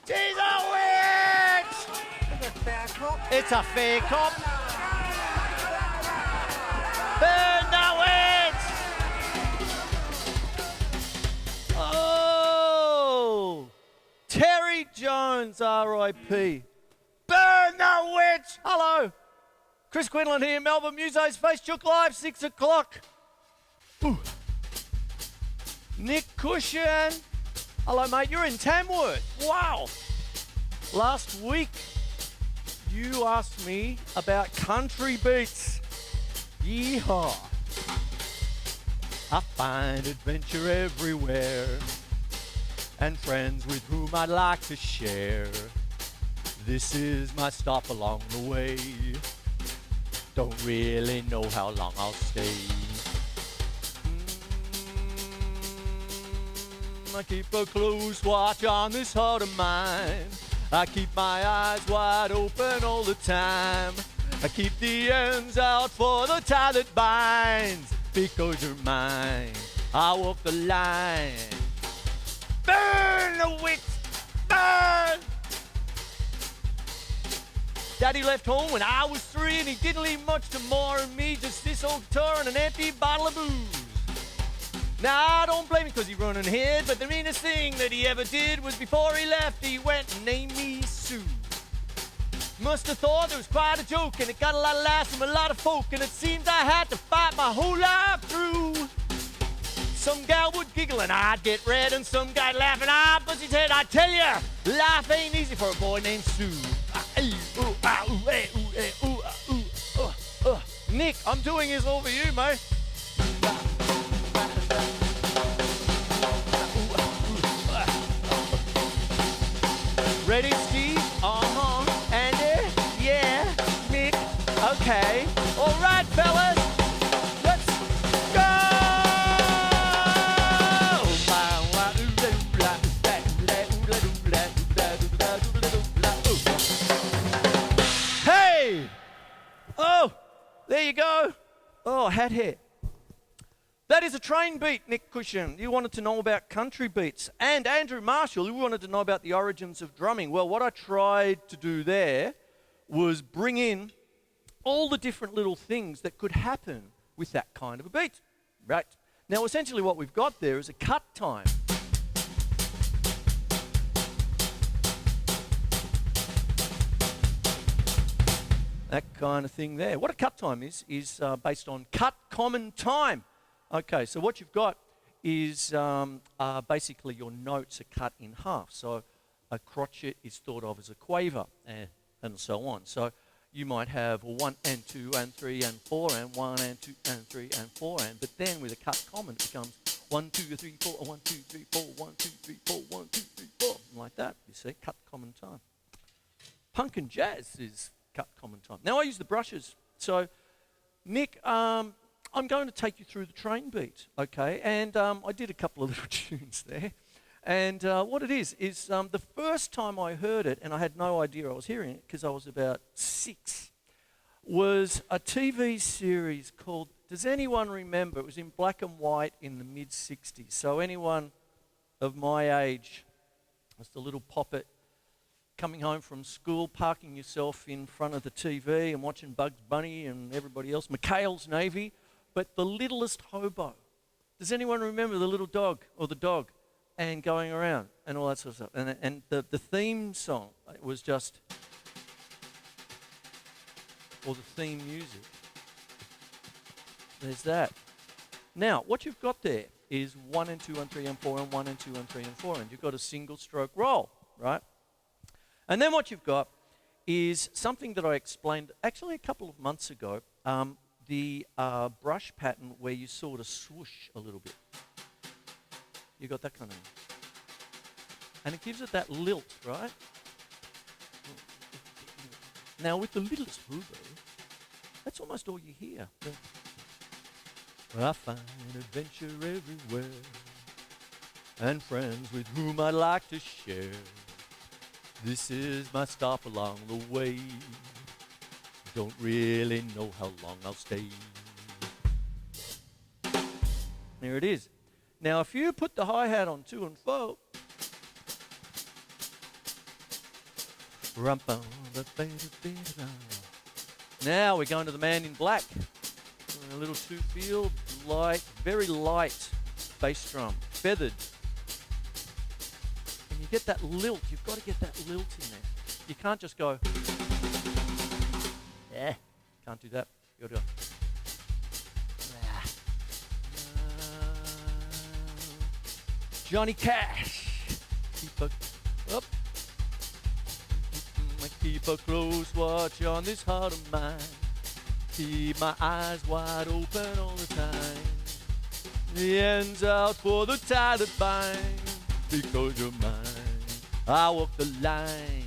She's a witch! It's a fair cop. Burn the witch! Oh! Terry Jones, R.I.P. Burn the witch! Hello. Chris Quinlan here, Melbourne Musos, Facechook Live, 6 o'clock. Ooh. Nick Cushen. Hello, mate. You're in Tamworth. Wow. Last week, you asked me about country beats. Yeehaw. I find adventure everywhere and friends with whom I'd like to share. This is my stop along the way. Don't really know how long I'll stay. I keep a close watch on this heart of mine. I keep my eyes wide open all the time. I keep the ends out for the tie that binds. Because you're mine, I walk the line. Burn the witch, burn! Daddy left home when I was 3 and he didn't leave much to more than me. Just this old guitar and an empty bottle of booze. Now, I don't blame him because he run ahead, but the meanest thing that he ever did was before he left, he went and named me Sue. Must have thought it was quite a joke, and it got a lot of laughs from a lot of folk, and it seems I had to fight my whole life through. Some gal would giggle and I'd get red, and some guy laugh and I'd bust his head. I tell ya, life ain't easy for a boy named Sue. Nick, I'm doing this all for you, mate. Ready, Steve? Uh-huh. Andy? Yeah. Nick? Okay. All right, fellas. Let's go! Hey! Oh, there you go. Oh, hat hair. That is a train beat, Nick Cushen. You wanted to know about country beats. And Androo Marschall, you wanted to know about the origins of drumming. Well, what I tried to do there was bring in all the different little things that could happen with that kind of a beat. Right. Now, essentially what we've got there is a cut time. That kind of thing there. What a cut time is based on cut common time. Okay, so what you've got is basically your notes are cut in half. So a crotchet is thought of as a quaver and so on. So you might have 1 and 2 and 3 and 4 and 1 and 2 and 3 and 4 and, but then with a cut common it becomes 1, 2, 3, 4, 1, 2, 3, 4, 1, 2, 3, 4, 1, 2, 3, 4, like that, you see, cut common time. Punk and jazz is cut common time. Now I use the brushes. So Nick, I'm going to take you through the train beat, okay? And I did a couple of little tunes there. And what it is the first time I heard it, and I had no idea I was hearing it because I was about 6, was a TV series called, does anyone remember? It was in black and white in the mid-60s. So anyone of my age, was the little poppet coming home from school, parking yourself in front of the TV and watching Bugs Bunny and everybody else, McHale's Navy. But the littlest hobo. Does anyone remember the little dog or the dog and going around and all that sort of stuff? And the theme song was just, or the theme music. There's that. Now, what you've got there is 1 and 2 and 3 and 4 and 1 and 2 and 3 and 4 and you've got a single stroke roll, right? And then what you've got is something that I explained actually a couple of months ago. The brush pattern where you sort of swoosh a little bit. You got that kind of thing. And it gives it that lilt, right? Now with the littlest hobo, that's almost all you hear. Well, I find adventure everywhere and friends with whom I'd like to share. This is my stop along the way. Don't really know how long I'll stay. There it is. Now, if you put the hi-hat on 2 and 4, now we're going to the Man in Black. A little 2-field, light, very light bass drum, feathered. And you get that lilt. You've got to get that lilt in there. You can't just go, yeah, can't do that. You've got to go. Johnny Cash. Keep a close watch on this heart of mine. Keep my eyes wide open all the time. The end's out for the tie that binds. Because you're mine, I walk the line.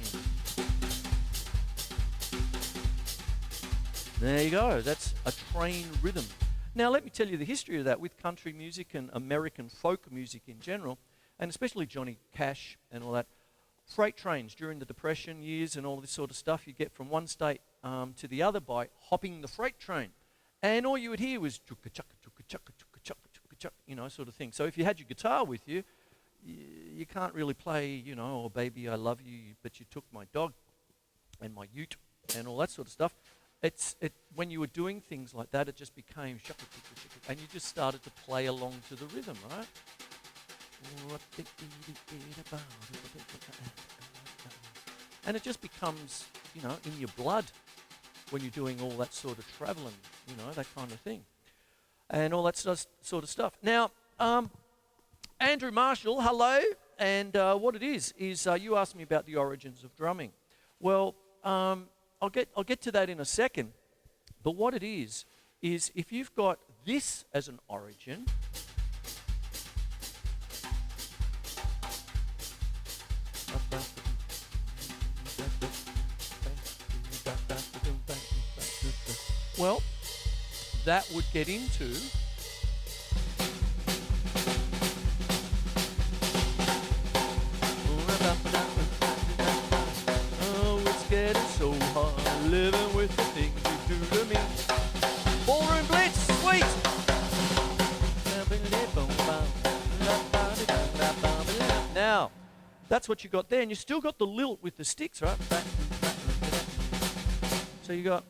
There you go. That's a train rhythm. Now, let me tell you the history of that with country music and American folk music in general, and especially Johnny Cash and all that. Freight trains during the Depression years and all this sort of stuff you get from one state to the other by hopping the freight train. And all you would hear was chukka-chukka, chukka-chukka, chukka-chukka, chukka-chukka, you know, sort of thing. So if you had your guitar with you, you can't really play, you know, oh, baby, I love you, but you took my dog and my ute and all that sort of stuff. When you were doing things like that, it just became shukka-chukka-chukka, and you just started to play along to the rhythm, right? And it just becomes, you know, in your blood when you're doing all that sort of traveling, you know, that kind of thing. And all that sort of stuff. Now, Androo Marschall, hello. And what it is you asked me about the origins of drumming. Well, I'll get to that in a second. But what it is if you've got this as an origin, well, that would get into oh, it's getting so hard living with the things you do to me. Ballroom Blitz, sweet. Now, that's what you got there, and you still got the lilt with the sticks, right? So you got.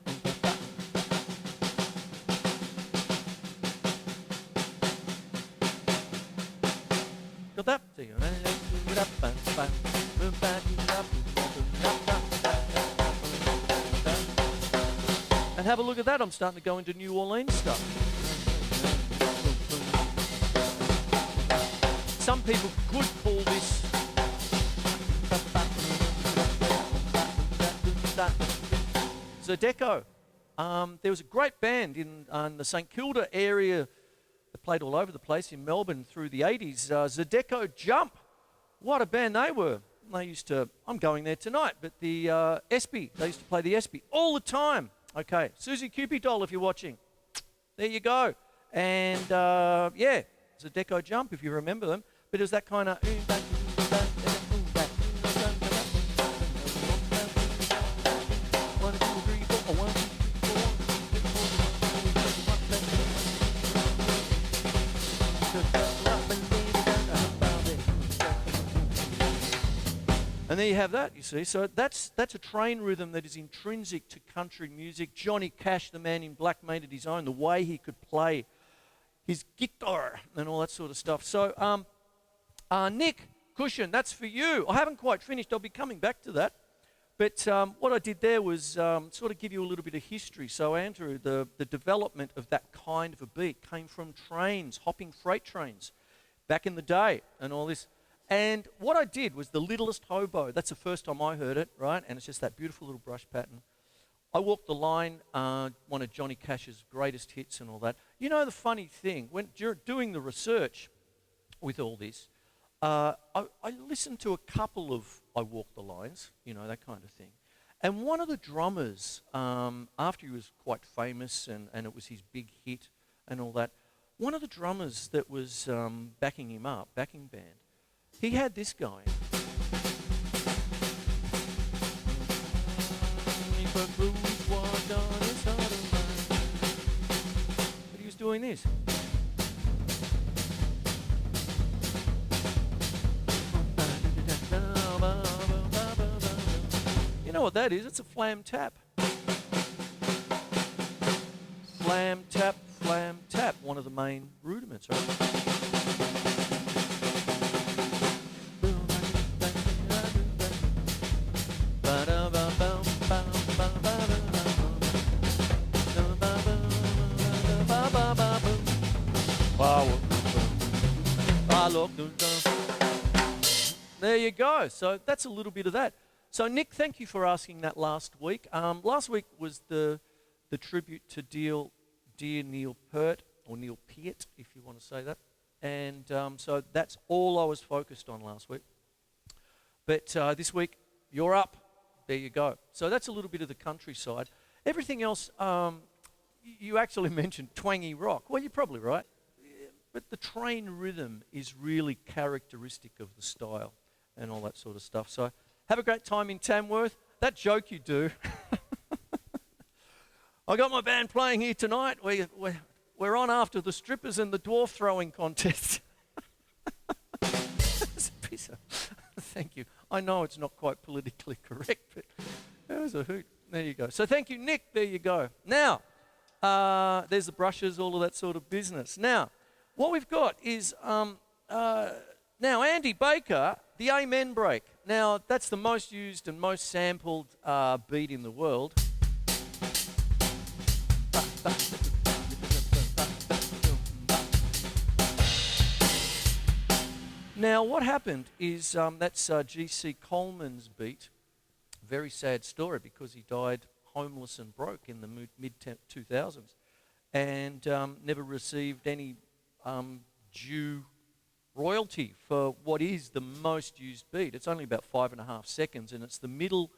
Got that? And have a look at that. I'm starting to go into New Orleans stuff. Some people could call this Zydeco. There was a great band in the St Kilda area that played all over the place in Melbourne through the 80s. Zydeco Jump. What a band they were. They used to, I'm going there tonight, but the Espy, they used to play the Espy all the time. Okay, Susie Cupid doll if you're watching. There you go. And yeah, Zydeco Jump if you remember them. But it was that kind of... And there you have that, you see. So that's a train rhythm that is intrinsic to country music. Johnny Cash, the Man in Black, made it his own, the way he could play his guitar and all that sort of stuff. So, Nick, Cushen, that's for you. I haven't quite finished. I'll be coming back to that. But what I did there was sort of give you a little bit of history. So, Andrew, the development of that kind of a beat came from trains, hopping freight trains back in the day and all this. And what I did was the littlest hobo. That's the first time I heard it, right? And it's just that beautiful little brush pattern. I walked the line, one of Johnny Cash's greatest hits and all that. You know the funny thing, when doing the research with all this, I listened to a couple of I Walk the Lines, you know, that kind of thing. And one of the drummers, after he was quite famous and it was his big hit and all that, one of the drummers that was backing him up, backing band, he had this going. But he was doing this. what that is. It's a flam tap. Flam tap, one of the main rudiments, right? There you go. So that's a little bit of that. So Nick, thank you for asking that last week. Last week was the tribute to dear Neil Peart, or Neil Peart, if you want to say that. And so that's all I was focused on last week. But this week, you're up. There you go. So that's a little bit of the countryside. Everything else, you actually mentioned twangy rock. Well, you're probably right. But the train rhythm is really characteristic of the style and all that sort of stuff. So have a great time in Tamworth. That joke you do. I got my band playing here tonight. We're on after the strippers and the dwarf throwing contest. That's a pisser. Thank you. I know it's not quite politically correct, but that was a hoot. There you go. So thank you, Nick. There you go. Now, there's the brushes, all of that sort of business. Now, what we've got is, now Andy Baker, the Amen break. Now, that's the most used and most sampled beat in the world. Now, what happened is that's G.C. Coleman's beat. Very sad story because he died homeless and broke in the mid-2000s and never received any due royalty for what is the most used beat. It's only about 5.5 seconds, and it's the middle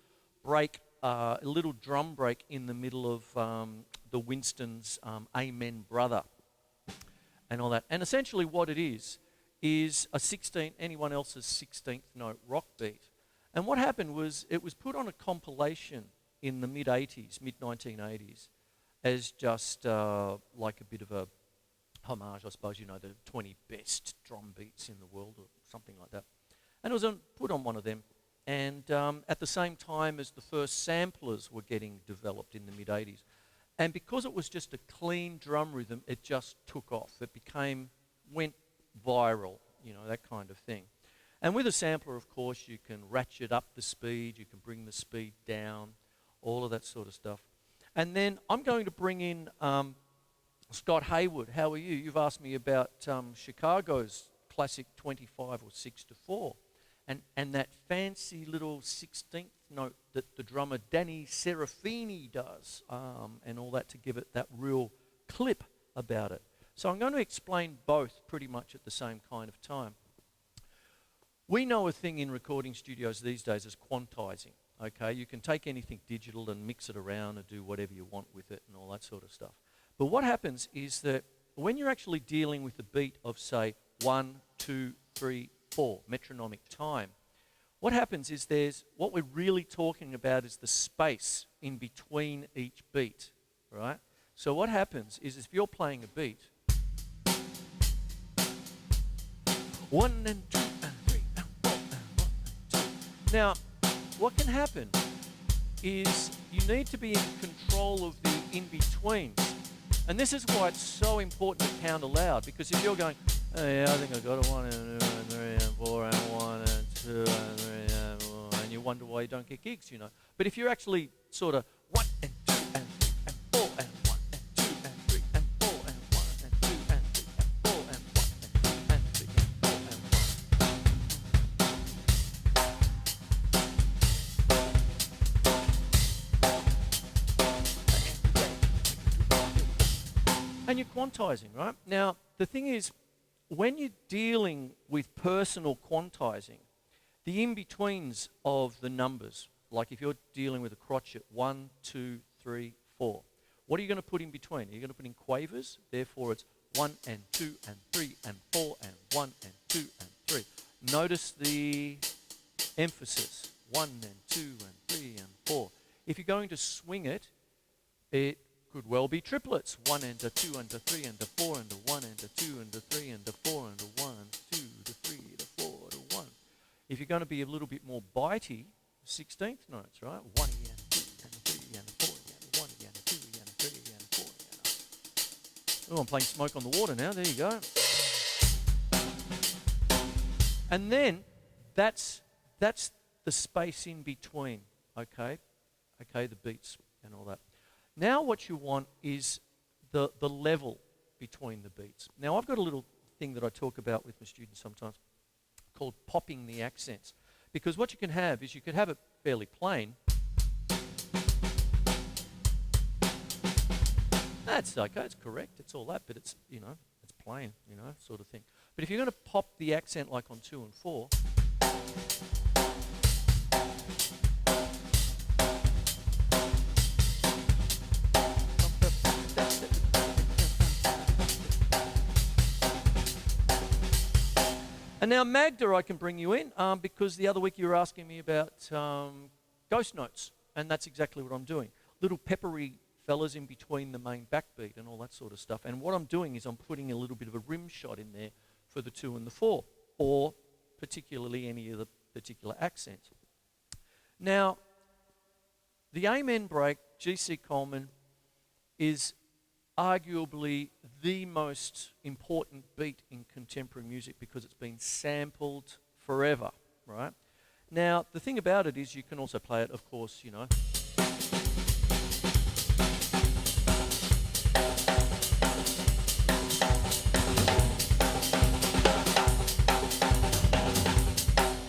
break, a little drum break in the middle of the Winston's Amen Brother and all that. And essentially what it is a anyone else's 16th note rock beat. And what happened was it was put on a compilation in the mid-1980s as just like a bit of a homage, I suppose, the 20 best drum beats in the world or something like that. And it was put on one of them. And at the same time as the first samplers were getting developed in the mid-80s. And because it was just a clean drum rhythm, it just took off. It went viral, that kind of thing. And with a sampler, of course, you can ratchet up the speed, you can bring the speed down, all of that sort of stuff. And then I'm going to bring in Scott Hayward. How are you? You've asked me about Chicago's classic 25 or 6/4, and that fancy little 16th note that the drummer Danny Serafini does, and all that to give it that real clip about it. So I'm going to explain both pretty much at the same kind of time. We know a thing in recording studios these days as quantizing. Okay, you can take anything digital and mix it around and do whatever you want with it and all that sort of stuff. But what happens is that when you're actually dealing with the beat of, say, 1, 2, 3, 4, metronomic time, what happens is what we're really talking about is the space in between each beat, right? So what happens is if you're playing a beat, 1 and 2 and 3 and 4 and 1 and 2. Now, what can happen is you need to be in control of the in-betweens. And this is why it's so important to count aloud, because if you're going, oh, yeah, I think I got a 1 and 2 and 3 and 4 and 1 and 2 and 3 and 4, and you wonder why you don't get gigs, But if you're actually sort of 1 and 2 and 3 and 4 and 1 and 2 and 3 and 4 and 1 and 2 and 3 and 4 and 1 and 2 and 3 and 4 and 1. And you're quantizing, right? Now, the thing is, when you're dealing with personal quantizing, the in-betweens of the numbers, like if you're dealing with a crotchet, 1, 2, 3, 4, what are you going to put in between? Are you going to put in quavers? Therefore, it's 1 and 2 and 3 and 4 and 1 and 2 and 3. Notice the emphasis, 1 and 2 and 3 and 4. If you're going to swing it, it could well be triplets. 1 and a 2 and a 3 and a 4 and a 1 and a 2 and a 3 and a 4 and a 1, 2 to 3 to 4 to 1. If you're going to be a little bit more bitey, 16th notes, right? 1 and Oh, I'm playing Smoke on the Water now. There you go. And then that's the space in between, okay? Okay, the beats and all that. Now what you want is the level between the beats. Now I've got a little thing that I talk about with my students sometimes called popping the accents. Because what you can have is you could have it fairly plain. That's okay, it's correct, it's all that, but it's, you know, it's plain, you know, sort of thing. But if you're going to pop the accent like on 2 and 4, and now Magda, I can bring you in because the other week you were asking me about ghost notes, and that's exactly what I'm doing. Little peppery fellas in between the main backbeat and all that sort of stuff. And what I'm doing is I'm putting a little bit of a rim shot in there for the 2 and the 4, or particularly any of the particular accents. Now, the Amen break, G.C. Coleman, is arguably the most important beat in contemporary music because it's been sampled forever, right? Now, the thing about it is you can also play it, of course, you know.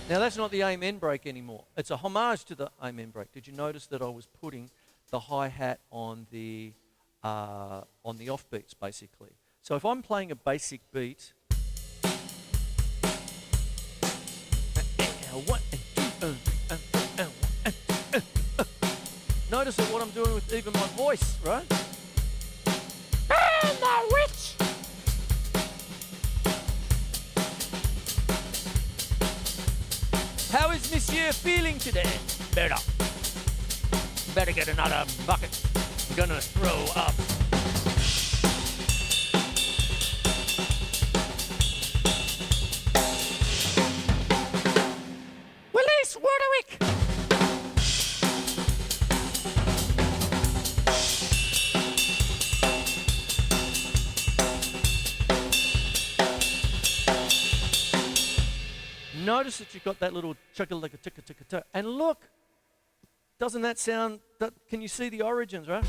Now, that's not the Amen break anymore. It's a homage to the Amen break. Did you notice that I was putting the hi-hat on the offbeats, basically? So if I'm playing a basic beat, notice that what I'm doing with even my voice, right? And the witch! How is Monsieur feeling today? Better. Better get another bucket. I'm gonna throw up. Willis Warwick! Notice that you've got that little chugga-lugga-ticka-ticka-ticka. And look, doesn't that sound, can you see the origins, right?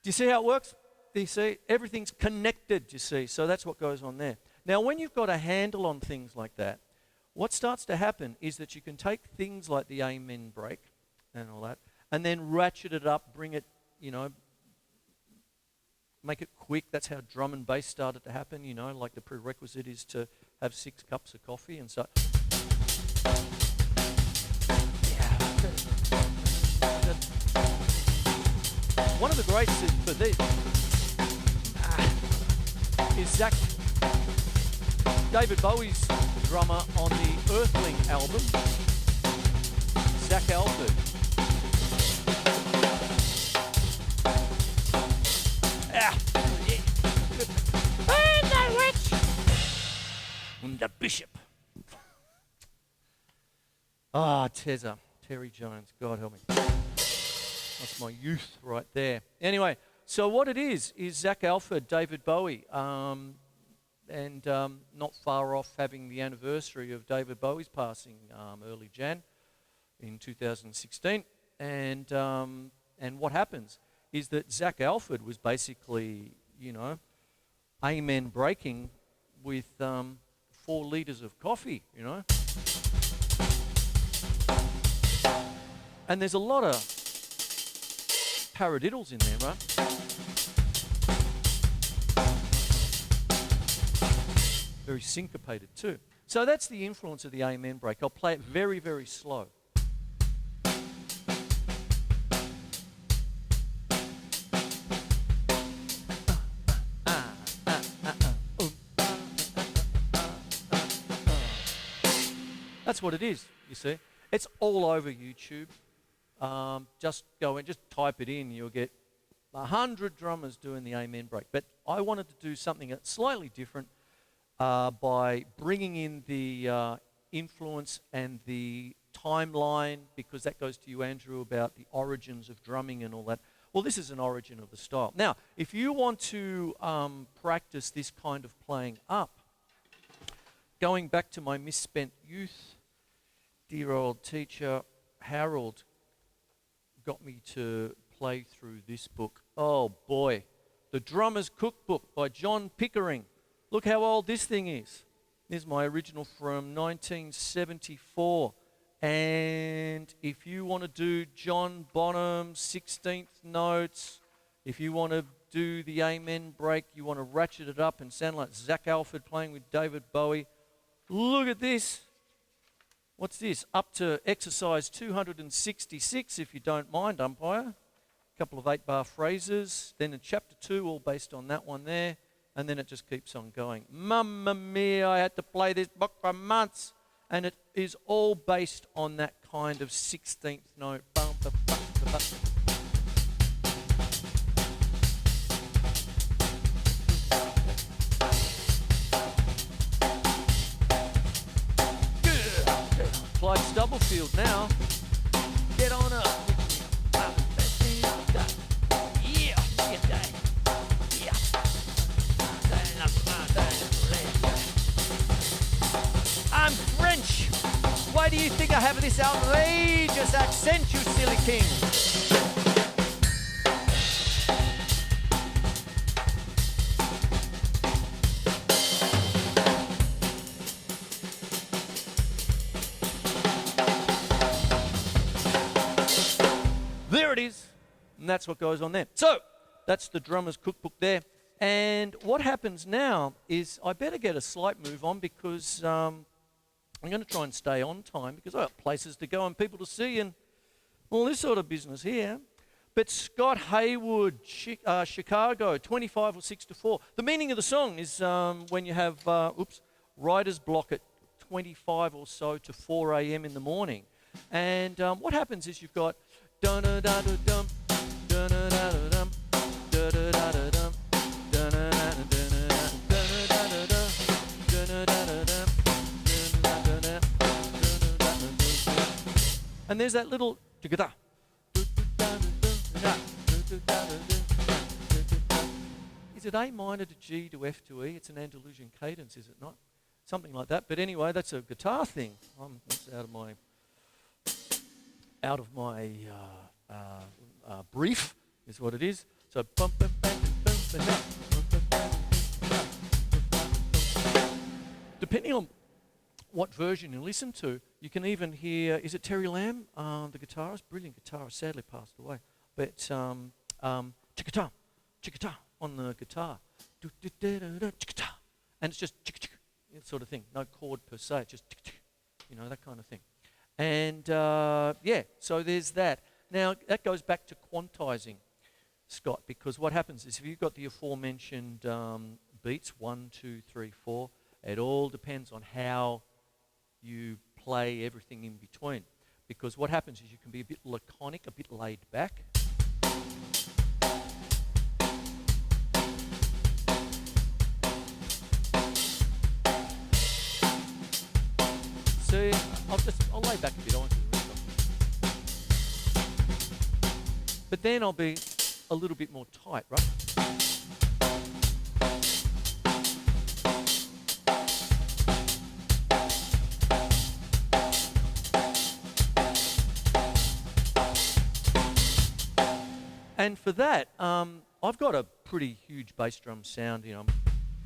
Do you see how it works? Do you see? Everything's connected, you see. So that's what goes on there. Now, when you've got a handle on things like that, what starts to happen is that you can take things like the Amen break and all that, and then ratchet it up, bring it, you know, make it quick. That's how drum and bass started to happen, you know, like the prerequisite is to have 6 cups of coffee and so. One of the greats for this is David Bowie's drummer on the Earthling album, Zach Alford. And the witch! And the bishop. Tezza, Terry Jones, God help me. That's my youth right there. Anyway, so what it is Zach Alford, David Bowie, and not far off having the anniversary of David Bowie's passing early Jan in 2016. And what happens is that Zach Alford was basically, you know, Amen breaking with 4 litres of coffee, you know. And there's a lot of paradiddles in there, right? Very syncopated too. So that's the influence of the Amen break. I'll play it very, very slow. That's what it is, you see. It's all over YouTube. Just go and just type it in. You'll get 100 drummers doing the amen break. But I wanted to do something that's slightly different by bringing in the influence and the timeline, because that goes to you, Andrew, about the origins of drumming and all that. Well, this is an origin of the style. Now, if you want to practice this kind of playing up, going back to my misspent youth, dear old teacher Harold got me to play through this book. Oh boy, The Drummer's Cookbook by John Pickering. Look how old this thing is. This is my original from 1974. And if you want to do John Bonham's 16th notes, if you want to do the amen break, you want to ratchet it up and sound like Zach Alford playing with David Bowie, look at this. What's this? Up to exercise 266, if you don't mind, umpire. A couple of 8-bar phrases. Then in chapter 2, all based on that one there. And then it just keeps on going. Mamma mia, I had to play this book for months. And it is all based on that kind of 16th note. Bum, ba, ba, ba, ba. Clyde Stubblefield now. Get on up. I'm French. Why do you think I have this outrageous accent, you silly king? There it is. And that's what goes on there. So, that's the drummer's cookbook there. And what happens now is I better get a slight move on, because I'm going to try and stay on time, because I've got places to go and people to see and all this sort of business here. But Scott Hayward, Chicago, 25 or 6 to 4. The meaning of the song is when you have writer's block at 25 or so to 4 a.m. in the morning. And what happens is you've got dun-da-da-da-dum, dun-da-da-da-dum, dun-da-da-da-dum, and there's that little is it A minor to G to F to E? It's an Andalusian cadence, is it not? Something like that. But anyway, that's a guitar thing. That's out of my brief is what it is. So depending on what version you listen to, you can even hear, is it Terry Lamb, the guitarist, brilliant guitarist, sadly passed away, but chicka-ta, chicka-ta on the guitar, and it's just sort of thing, no chord per se, it's just that kind of thing. And yeah, so there's that. Now that goes back to quantizing, Scott, because what happens is if you've got the aforementioned beats, 1, 2, 3, 4, it all depends on how you play everything in between. Because what happens is you can be a bit laconic, a bit laid back. See, I'll lay back a bit, I won't do the rest of it. But then I'll be a little bit more tight, right? And for that, I've got a pretty huge bass drum sound,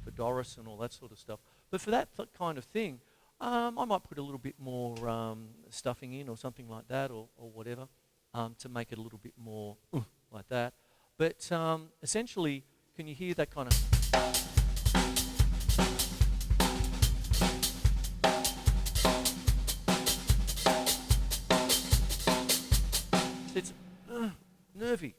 for Doris and all that sort of stuff. But for that kind of thing, I might put a little bit more stuffing in or something like that, or whatever, to make it a little bit more like that. But essentially, can you hear that kind of... It's nervy,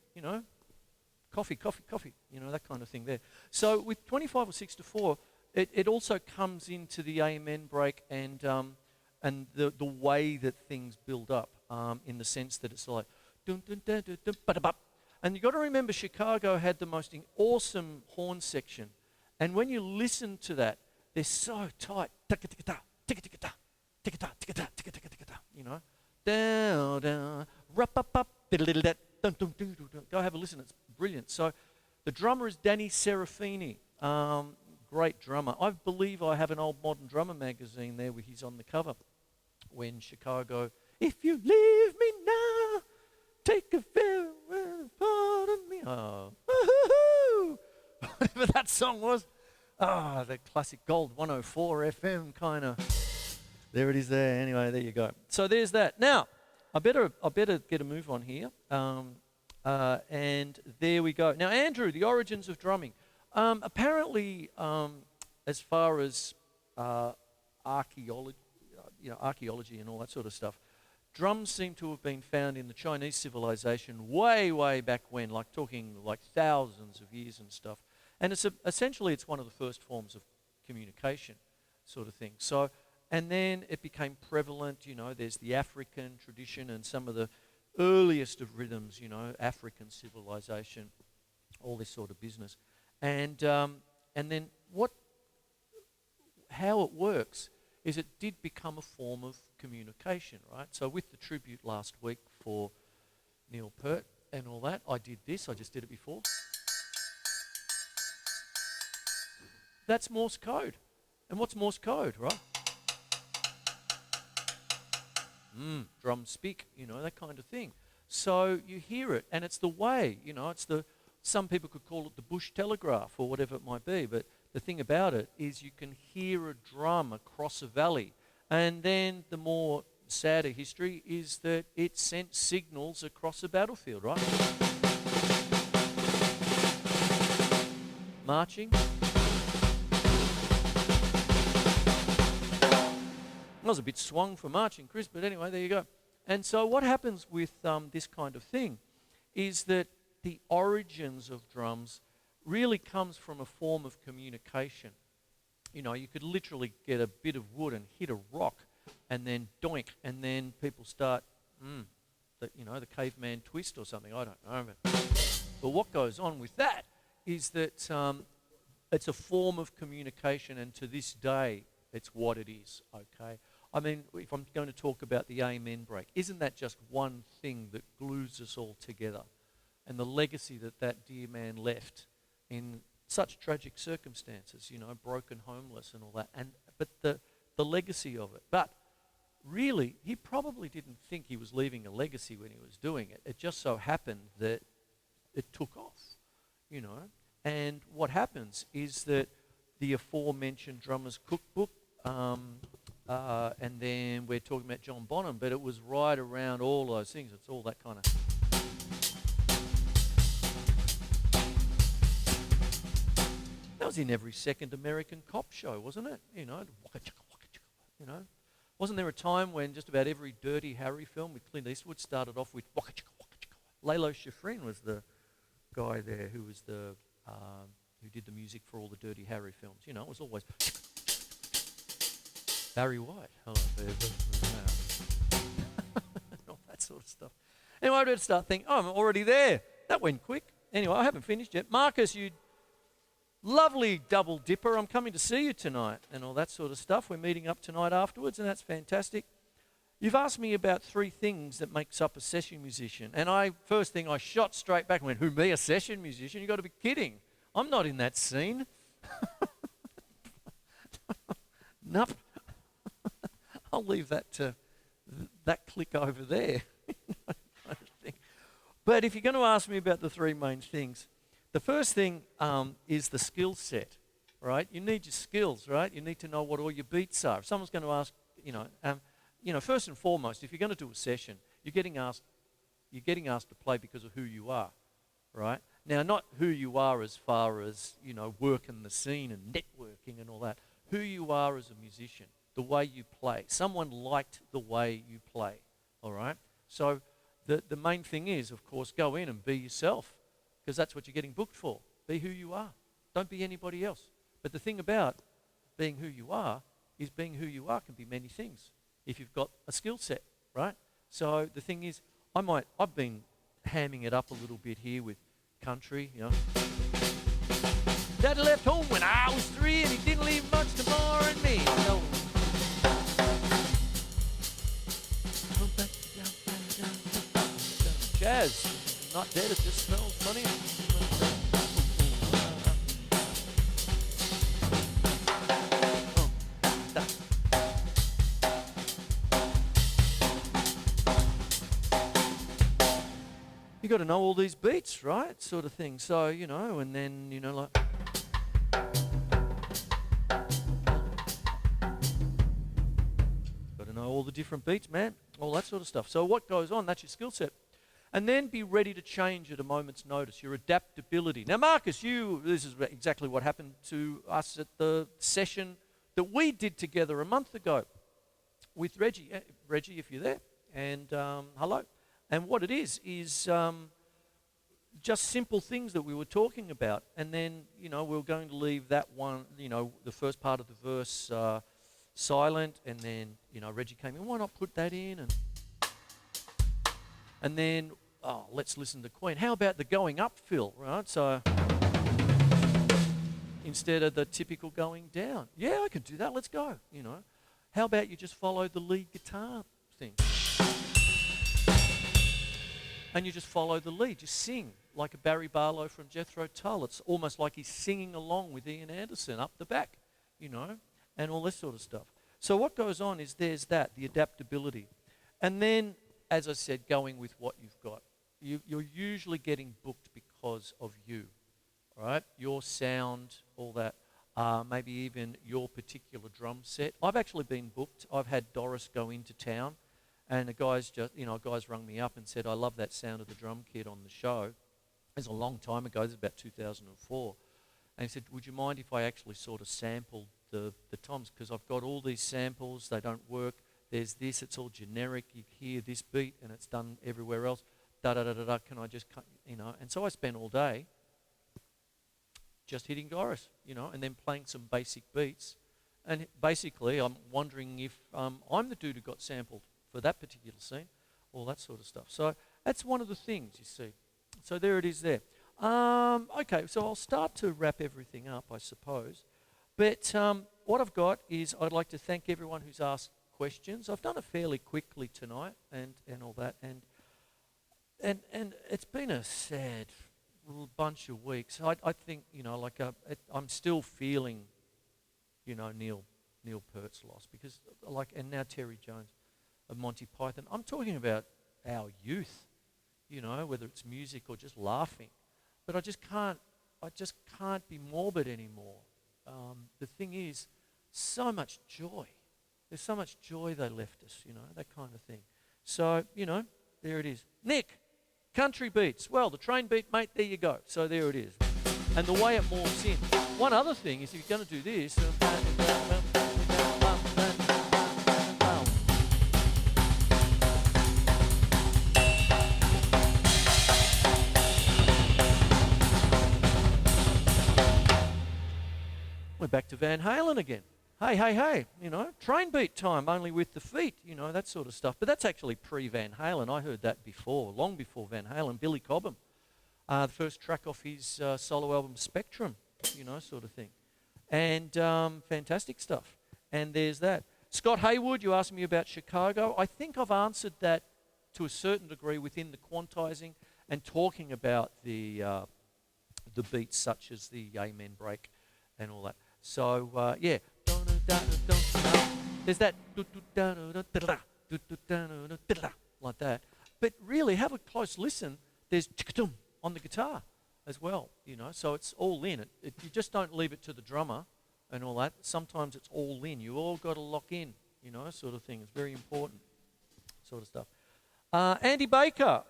coffee, that kind of thing there. So with 25 or 6 to 4, it also comes into the amen break, and and the way that things build up, in the sense that it's like dun dun dun dun dun ba-da-bop. And you've got to remember, Chicago had the most awesome horn section, and when you listen to that, they're so tight. You know, down, down, rap-up-up, go have a listen. It's brilliant. So, the drummer is Danny Serafini, great drummer. I believe I have an old Modern Drummer magazine there where he's on the cover. When Chicago, if you leave me now, take a farewell part of me. Oh, woo-hoo-hoo. Whatever that song was. Ah, the classic Gold 104 FM kind of. There it is there. Anyway, there you go. So there's that. Now, I better get a move on here. And there we go. Now, Andrew, the origins of drumming. Apparently, as far as archaeology, archaeology and all that sort of stuff, drums seem to have been found in the Chinese civilization way, way back when, like talking like thousands of years and stuff. And essentially it's one of the first forms of communication sort of thing. So, and then it became prevalent, there's the African tradition and some of the earliest of rhythms, African civilization, all this sort of business. And then how it works is it did become a form of communication, right? So with the tribute last week for Neil Peart and all that, I did this, I just did it before. That's Morse code. And what's Morse code, right? Drums speak, that kind of thing. So you hear it, and it's the way, some people could call it the bush telegraph or whatever it might be, but the thing about it is you can hear a drum across a valley. And then the more sadder history is that it sent signals across a battlefield, right? Marching. I was a bit swung for marching, Chris, but anyway, there you go. And so what happens with this kind of thing is that the origins of drums really comes from a form of communication. You could literally get a bit of wood and hit a rock and then doink, and then people start, the caveman twist or something, I don't know. But what goes on with that is that it's a form of communication, and to this day, it's what it is, okay? I mean, if I'm going to talk about the Amen break, isn't that just one thing that glues us all together? And the legacy that dear man left in such tragic circumstances, broken, homeless and all that. But the legacy of it. But really, he probably didn't think he was leaving a legacy when he was doing it. It just so happened that it took off, And what happens is that the aforementioned Drummer's Cookbook, and then we're talking about John Bonham, but it was right around all those things. It's all that kind of... That was in every second American cop show, wasn't it? Wasn't there a time when just about every Dirty Harry film with Clint Eastwood started off with waka chicka waka chicka? Lalo Schifrin was the guy there who was who did the music for all the Dirty Harry films. It was always Barry White. Hello, all that sort of stuff. Anyway, I better start thinking, I'm already there. That went quick. Anyway, I haven't finished yet. Marcus, you lovely double dipper. I'm coming to see you tonight and all that sort of stuff. We're meeting up tonight afterwards, and that's fantastic. You've asked me about 3 things that makes up a session musician. And first thing I shot straight back and went, who, me, a session musician? You've got to be kidding. I'm not in that scene. Nope. I'll leave that to that click over there. Kind of thing. But if you're going to ask me about the 3 main things, the first thing is the skill set, right? You need your skills, right? You need to know what all your beats are. If someone's going to ask, first and foremost, if you're going to do a session, you're getting asked to play because of who you are, right? Now, not who you are as far as, working the scene and networking and all that. Who you are as a musician, the way you play. Someone liked the way you play, all right? So the main thing is, of course, go in and be yourself, because that's what you're getting booked for. Be who you are. Don't be anybody else. But the thing about being who you are is being who you are can be many things. if you've got a skill set, right? So the thing is, I've been hamming it up a little bit here with country, you know. Dad left home when I was 3 and he didn't leave much to Ma and me. No. Jazz, not dead, it just smells funny. You got to know all these beats, right? Sort of thing. So, you know, and then, you know, like. Got to know all the different beats, man. All that sort of stuff. So what goes on, that's your skill set. And then be ready to change at a moment's notice, your adaptability. Now, Marcus, this is exactly what happened to us at the session that we did together a month ago with Reggie. Reggie, if you're there, and hello. And what it is just simple things that we were talking about. And then, you know, we were going to leave that one, you know, the first part of the verse silent. And then, you know, Reggie came in, why not put that in? And then, let's listen to Queen. How about the going up fill, right? So instead of the typical going down. Yeah, I could do that. Let's go, you know. How about you just follow the lead guitar thing? And you just follow the lead. Just sing like a Barry Barlow from Jethro Tull. It's almost like he's singing along with Ian Anderson up the back, you know, and all this sort of stuff. So what goes on is there's that, the adaptability. And then, as I said, going with what you've got. You're usually getting booked because of you, all right? Your sound, all that. Maybe even your particular drum set. I've actually been booked. I've had Doris go into town. And a guy's rung me up and said, I love that sound of the drum kit on the show. It was a long time ago, this is about 2004. And he said, would you mind if I actually sort of sampled the toms? Because I've got all these samples, they don't work. There's this, it's all generic. You hear this beat and it's done everywhere else. Da-da-da-da-da, can I just cut, you know? And so I spent all day just hitting Doris, you know, and then playing some basic beats. And basically, I'm wondering if I'm the dude who got sampled for that particular scene, all that sort of stuff. So that's one of the things, you see. So there it is there. Okay, so I'll start to wrap everything up, I suppose. But what I've got is I'd like to thank everyone who's asked questions. I've done it fairly quickly tonight and all that. And it's been a sad bunch of weeks. I think, you know, like I'm still feeling, you know, Neil Peart's loss because, like, and now Terry Jones of Monty Python. I'm talking about our youth, you know, whether it's music or just laughing. But I just can't be morbid anymore. The thing is, so much joy. There's so much joy they left us, you know, that kind of thing. So, you know, there it is. Nick, country beats. Well, the train beat, mate, there you go. So there it is. And the way it morphs in. One other thing is if you're going to do this, we're back to Van Halen again. Hey, you know, train beat time, only with the feet, you know, that sort of stuff. But that's actually pre-Van Halen. I heard that before, long before Van Halen. Billy Cobham, the first track off his solo album Spectrum, you know, sort of thing. And fantastic stuff. And there's that. Scott Hayward, you asked me about Chicago. I think I've answered that to a certain degree within the quantizing and talking about the beats such as the Amen break and all that. So, yeah. There's that like that. But really, have a close listen. There's on the guitar as well, you know. So it's all in. You just don't leave it to the drummer and all that. Sometimes it's all in. You all got to lock in, you know, sort of thing. It's very important, sort of stuff. Andy Baker,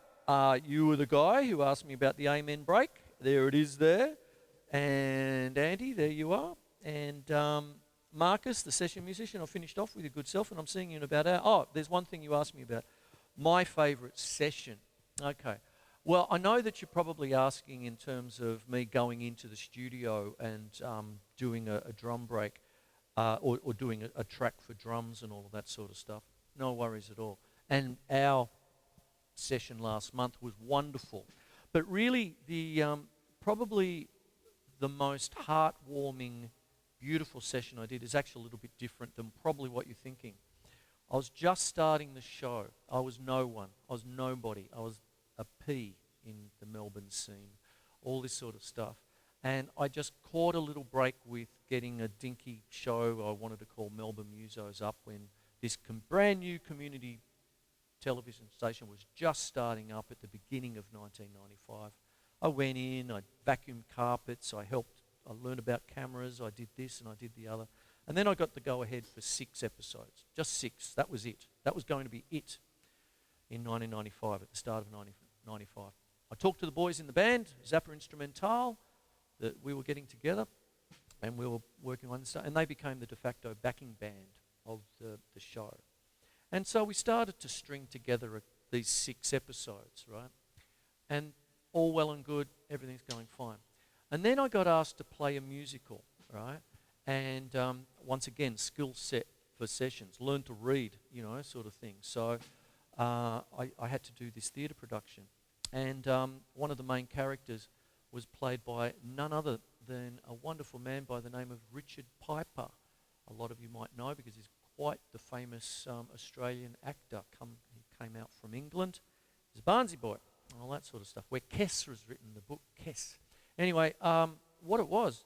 you were the guy who asked me about the Amen break. There it is there. And Andy, there you are. And Marcus, the session musician, I finished off with your good self, and I'm seeing you in about an hour. Oh, there's one thing you asked me about. My favourite session. Okay. Well, I know that you're probably asking in terms of me going into the studio and doing a drum break or doing a track for drums and all of that sort of stuff. No worries at all. And our session last month was wonderful. But really, probably the most heartwarming, beautiful session I did is actually a little bit different than probably what you're thinking. I was just starting the show. I was no one. I was nobody. I was a P in the Melbourne scene, all this sort of stuff. And I just caught a little break with getting a dinky show I wanted to call Melbourne Musos up when this brand new community television station was just starting up at the beginning of 1995. I went in, I vacuumed carpets, I learned about cameras, I did this and I did the other. And then I got the go-ahead for 6 episodes, just 6, that was it. That was going to be it in 1995, at the start of 1995. I talked to the boys in the band, Zappa Instrumental, that we were getting together and we were working on this, and they became the de facto backing band of the show. And so we started to string together these 6 episodes, right? And all well and good, everything's going fine. And then I got asked to play a musical, right? And once again, skill set for sessions, learn to read, sort of thing. So I had to do this theatre production. And one of the main characters was played by none other than a wonderful man by the name of Richard Piper. A lot of you might know because he's quite the famous Australian actor. He came out from England. He's a Barnsley boy, and all that sort of stuff, where Kess was written, the book Kess. Anyway, what it was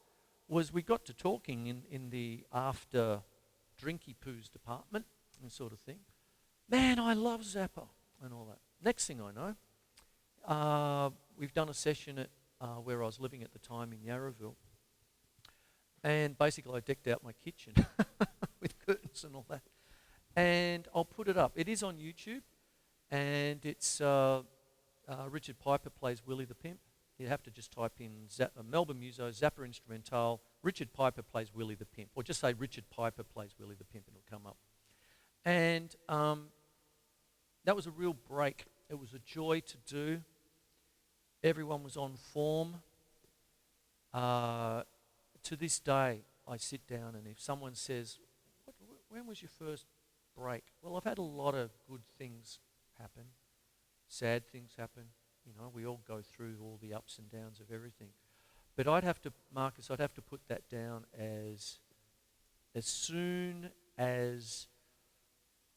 we got to talking in the after drinky poos department and sort of thing. Man, I love Zappa and all that. Next thing I know, we've done a session at where I was living at the time in Yarraville, and basically I decked out my kitchen with curtains and all that. And I'll put it up. It is on YouTube, and it's Richard Piper plays Willie the Pimp. You have to just type in Melbourne Musos, Zappa Instrumental, Richard Piper plays Willie the Pimp, or just say Richard Piper plays Willie the Pimp and it'll come up. And that was a real break. It was a joy to do. Everyone was on form. To this day, I sit down and if someone says, when was your first break? Well, I've had a lot of good things happen, sad things happen. We all go through all the ups and downs of everything. But Markus, I'd have to put that down as soon as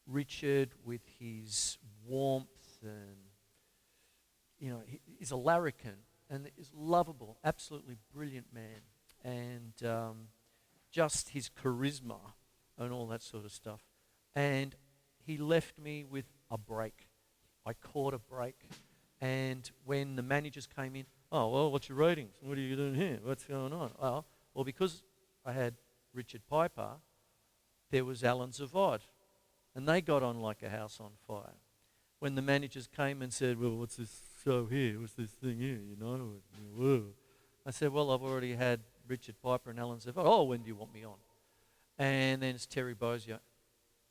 Richard, with his warmth and, he's a larrikin and is lovable, absolutely brilliant man. And just his charisma and all that sort of stuff. And he left me with a break. I caught a break. And when the managers came in, oh, well, what's your ratings? What are you doing here? What's going on? Well, because I had Richard Piper, there was Alan Zavod. And they got on like a house on fire. When the managers came and said, well, what's this show here? What's this thing here? Whoa. I said, well, I've already had Richard Piper and Alan Zavod. Oh, when do you want me on? And then it's Terry Bozier.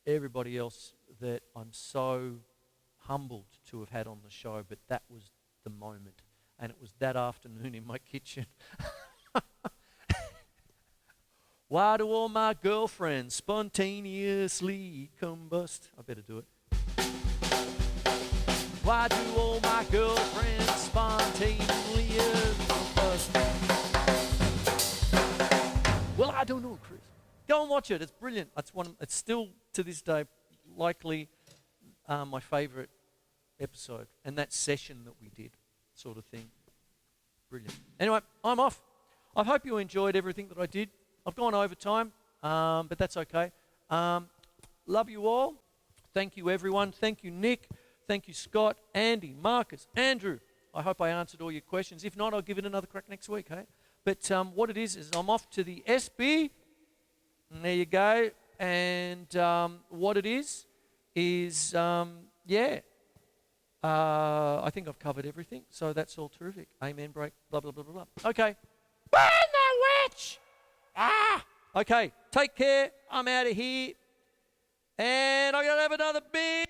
Everybody else that I'm so humbled to have had on the show, but that was the moment. And it was that afternoon in my kitchen. Why do all my girlfriends spontaneously combust? I better do it. Why do all my girlfriends spontaneously combust? Well, I don't know, Chris. Go and watch it. It's brilliant. It's still, to this day, likely my favourite episode. And that session that we did, sort of thing. Brilliant. Anyway, I'm off. I hope you enjoyed everything that I did. I've gone over time, but that's okay. Love you all. Thank you, everyone. Thank you, Nick. Thank you, Scott, Andy, Markus, Andrew. I hope I answered all your questions. If not, I'll give it another crack next week, hey? But what it is I'm off to the SB. There you go. And what it is I think I've covered everything. So that's all terrific. Amen, break, blah, blah, blah, blah, blah. Okay. Burn the witch! Okay, take care. I'm out of here. And I got to have another beer.